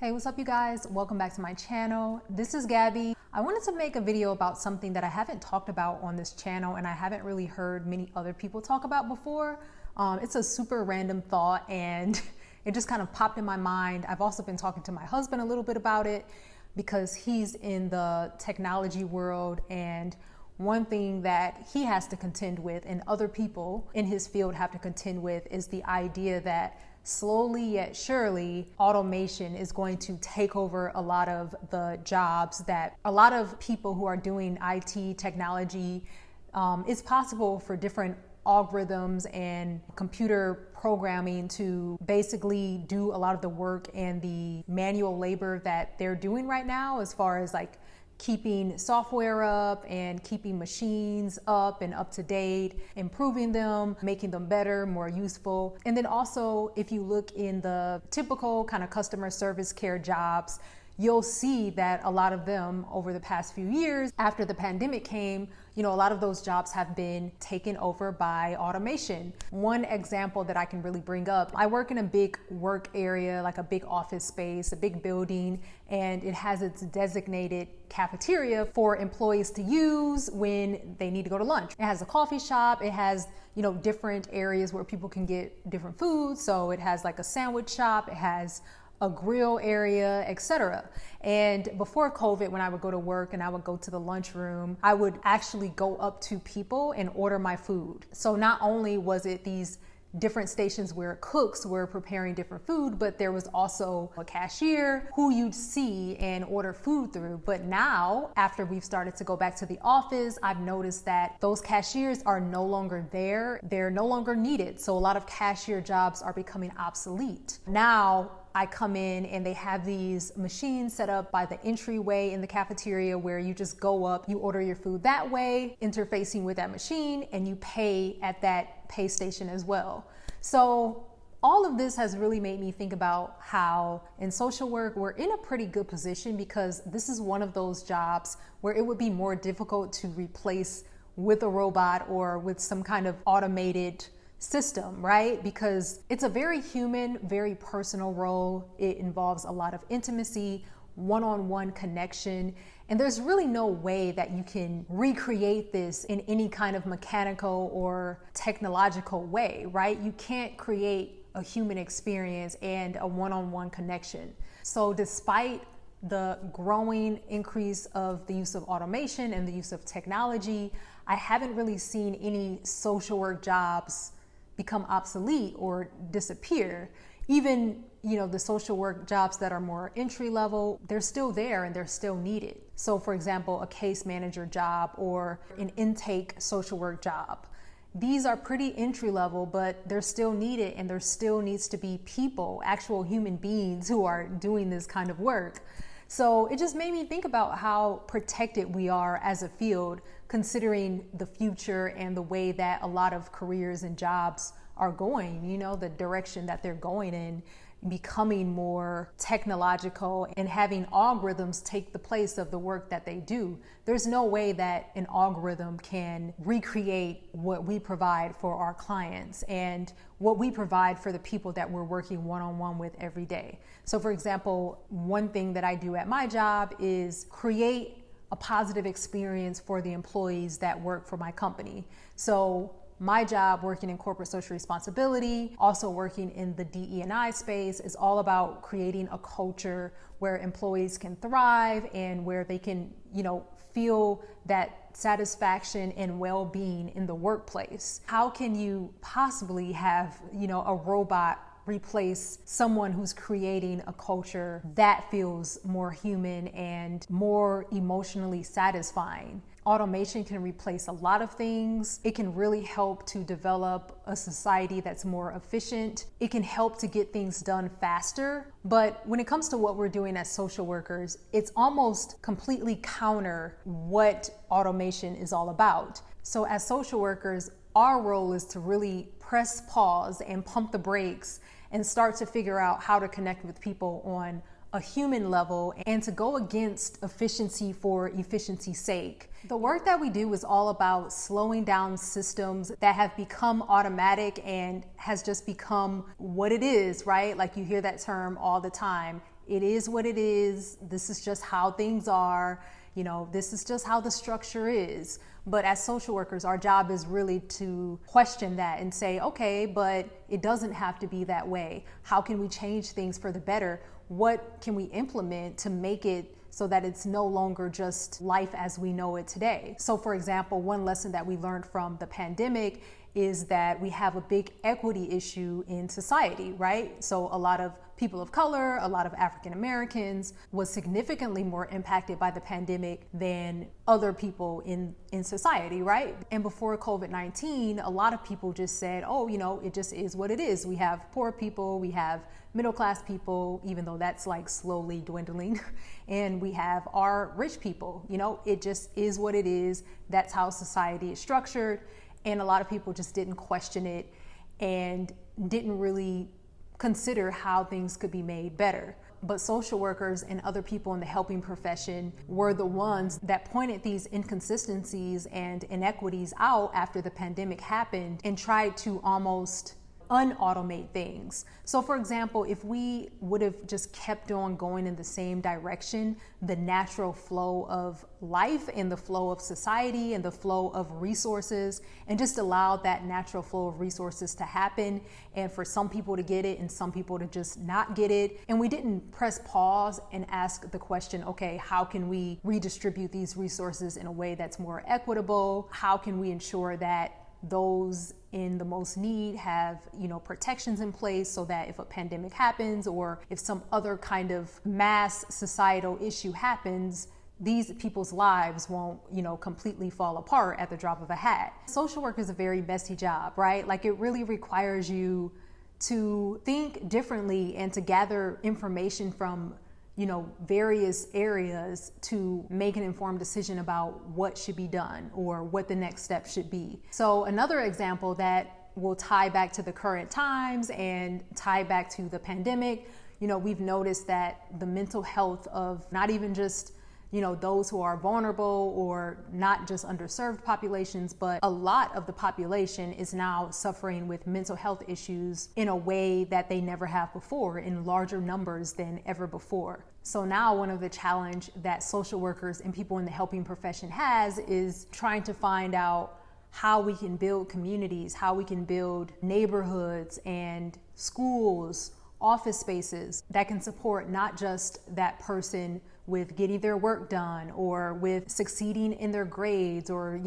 Hey, what's up you guys? Welcome back to my channel. This is Gabby. I wanted to make a video about something that I haven't talked about on this channel and I haven't really heard many other people talk about before. It's a super random thought and it just kind of popped in my mind. I've also been talking to my husband a little bit about it because he's in the technology world, and one thing that he has to contend with and other people in his field have to contend with is the idea that slowly yet surely, automation is going to take over a lot of the jobs that a lot of people who are doing IT technology. It's possible for different algorithms and computer programming to basically do a lot of the work and the manual labor that they're doing right now, as far as like keeping software up and keeping machines up and up to date, improving them, making them better, more useful. And then also, if you look in the typical kind of customer service care jobs, you'll see that a lot of them over the past few years after the pandemic came, a lot of those jobs have been taken over by automation. One example that I can really bring up, I work in a big work area, like a big office space, a big building, and it has its designated cafeteria for employees to use when they need to go to lunch. It has a coffee shop, it has different areas where people can get different foods. So it has like a sandwich shop, it has a grill area, etc. And before COVID, when I would go to work and I would go to the lunchroom, I would actually go up to people and order my food. So not only was it these different stations where cooks were preparing different food, but there was also a cashier who you'd see and order food through. But now, after we've started to go back to the office, I've noticed that those cashiers are no longer there. They're no longer needed. So a lot of cashier jobs are becoming obsolete. Now, I come in and they have these machines set up by the entryway in the cafeteria where you just go up, you order your food that way, interfacing with that machine, and you pay at that pay station as well. So all of this has really made me think about how in social work, we're in a pretty good position because this is one of those jobs where it would be more difficult to replace with a robot or with some kind of automated system, right? Because it's a very human, very personal role. It involves a lot of intimacy, one-on-one connection, and there's really no way that you can recreate this in any kind of mechanical or technological way, right? You can't create a human experience and a one-on-one connection. So despite the growing increase of the use of automation and the use of technology, I haven't really seen any social work jobs become obsolete or disappear. Even, the social work jobs that are more entry level, they're still there and they're still needed. So for example, a case manager job or an intake social work job. These are pretty entry level, but they're still needed, and there still needs to be people, actual human beings who are doing this kind of work. So it just made me think about how protected we are as a field, considering the future and the way that a lot of careers and jobs are going, the direction that they're going in, becoming more technological and having algorithms take the place of the work that they do. There's no way that an algorithm can recreate what we provide for our clients and what we provide for the people that we're working one-on-one with every day. So for example, one thing that I do at my job is create a positive experience for the employees that work for my company. So my job working in corporate social responsibility, also working in the DE&I space, is all about creating a culture where employees can thrive and where they can, feel that satisfaction and well-being in the workplace. How can you possibly have, a robot replace someone who's creating a culture that feels more human and more emotionally satisfying? Automation can replace a lot of things. It can really help to develop a society that's more efficient. It can help to get things done faster. But when it comes to what we're doing as social workers, it's almost completely counter what automation is all about. So as social workers, our role is to really press pause and pump the brakes and start to figure out how to connect with people on a human level and to go against efficiency for efficiency's sake. The work that we do is all about slowing down systems that have become automatic and has just become what it is, right? Like you hear that term all the time, It is what it is. This is just how things are. This is just how the structure is. But as social workers, our job is really to question that and say, okay, but it doesn't have to be that way. How can we change things for the better? What can we implement to make it so that it's no longer just life as we know it today? So for example, one lesson that we learned from the pandemic is that we have a big equity issue in society, right? So a lot of people of color, a lot of African Americans was significantly more impacted by the pandemic than other people in society, right? And before COVID-19, a lot of people just said, oh, it just is what it is. We have poor people, we have middle class people, even though that's like slowly dwindling, and we have our rich people. It just is what it is. That's how society is structured. And a lot of people just didn't question it and didn't really consider how things could be made better. But social workers and other people in the helping profession were the ones that pointed these inconsistencies and inequities out after the pandemic happened and tried to almost unautomate things. So for example, if we would have just kept on going in the same direction, the natural flow of life and the flow of society and the flow of resources, and just allowed that natural flow of resources to happen, and for some people to get it and some people to just not get it, and we didn't press pause and ask the question, okay, how can we redistribute these resources in a way that's more equitable? How can we ensure that those in the most need have, protections in place so that if a pandemic happens or if some other kind of mass societal issue happens, these people's lives won't, completely fall apart at the drop of a hat. Social work is a very messy job, right? Like it really requires you to think differently and to gather information from various areas to make an informed decision about what should be done or what the next step should be. So another example that will tie back to the current times and tie back to the pandemic, we've noticed that the mental health of not even just those who are vulnerable or not just underserved populations, but a lot of the population is now suffering with mental health issues in a way that they never have before, in larger numbers than ever before. So now one of the challenge that social workers and people in the helping profession has is trying to find out how we can build communities, how we can build neighborhoods and schools, office spaces that can support not just that person with getting their work done or with succeeding in their grades or,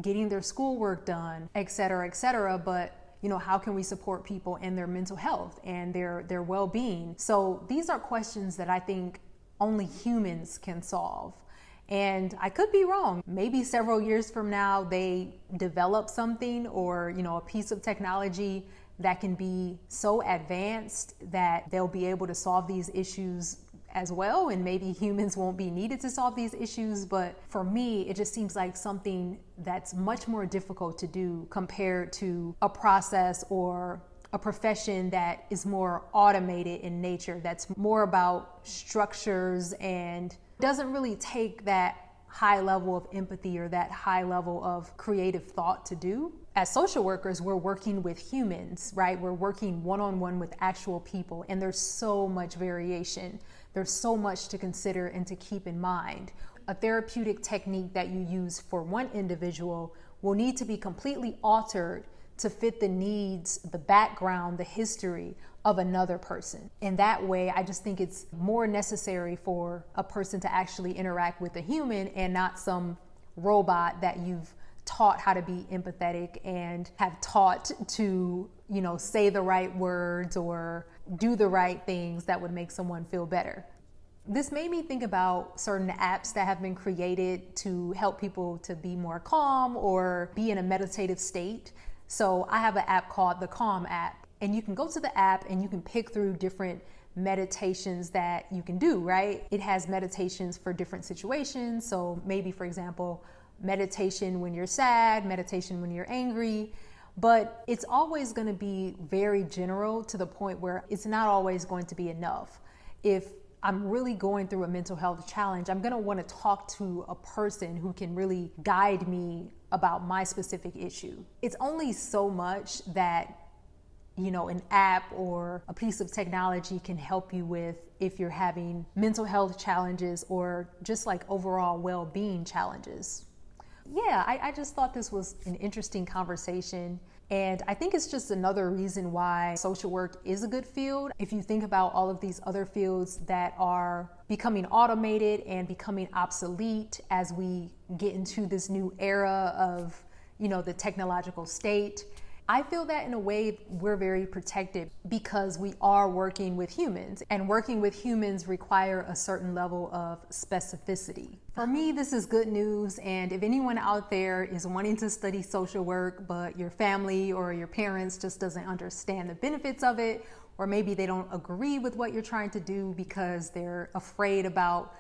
getting their schoolwork done, et cetera, but how can we support people in their mental health and their well-being? So these are questions that I think only humans can solve. And I could be wrong. Maybe several years from now, they develop something or, a piece of technology that can be so advanced that they'll be able to solve these issues as well, and maybe humans won't be needed to solve these issues. But for me, it just seems like something that's much more difficult to do compared to a process or a profession that is more automated in nature, that's more about structures and doesn't really take that high level of empathy or that high level of creative thought to do. As social workers, we're working with humans, right? We're working one-on-one with actual people, and there's so much variation. There's so much to consider and to keep in mind. A therapeutic technique that you use for one individual will need to be completely altered to fit the needs, the background, the history of another person. In that way, I just think it's more necessary for a person to actually interact with a human and not some robot that you've taught how to be empathetic and have taught to, say the right words or do the right things that would make someone feel better. This made me think about certain apps that have been created to help people to be more calm or be in a meditative state. So I have an app called the Calm app, and you can go to the app and you can pick through different meditations that you can do, right? It has meditations for different situations. So maybe, for example, meditation when you're sad, meditation when you're angry, but it's always going to be very general to the point where it's not always going to be enough. If I'm really going through a mental health challenge, I'm going to want to talk to a person who can really guide me about my specific issue. It's only so much that an app or a piece of technology can help you with if you're having mental health challenges or just like overall well-being challenges. Yeah, I just thought this was an interesting conversation. And I think it's just another reason why social work is a good field. If you think about all of these other fields that are becoming automated and becoming obsolete as we get into this new era of, the technological state, I feel that in a way we're very protected because we are working with humans, and working with humans require a certain level of specificity. For me, this is good news, and if anyone out there is wanting to study social work, but your family or your parents just doesn't understand the benefits of it, or maybe they don't agree with what you're trying to do because they're afraid about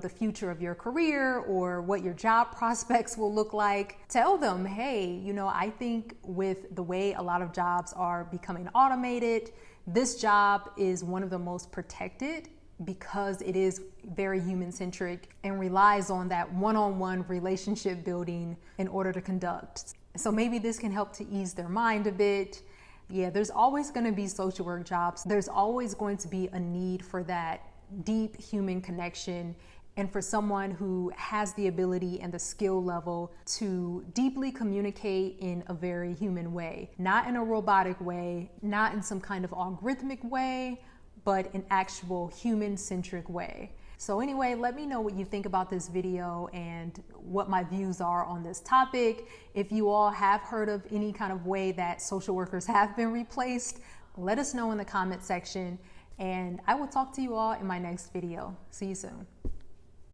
the future of your career or what your job prospects will look like, tell them, hey, I think with the way a lot of jobs are becoming automated, this job is one of the most protected because it is very human-centric and relies on that one-on-one relationship building in order to conduct. So maybe this can help to ease their mind a bit. Yeah, there's always going to be social work jobs. There's always going to be a need for that deep human connection and for someone who has the ability and the skill level to deeply communicate in a very human way, not in a robotic way, not in some kind of algorithmic way, but an actual human-centric way. So anyway, let me know what you think about this video and what my views are on this topic. If you all have heard of any kind of way that social workers have been replaced, let us know in the comment section. And I will talk to you all in my next video. See you soon.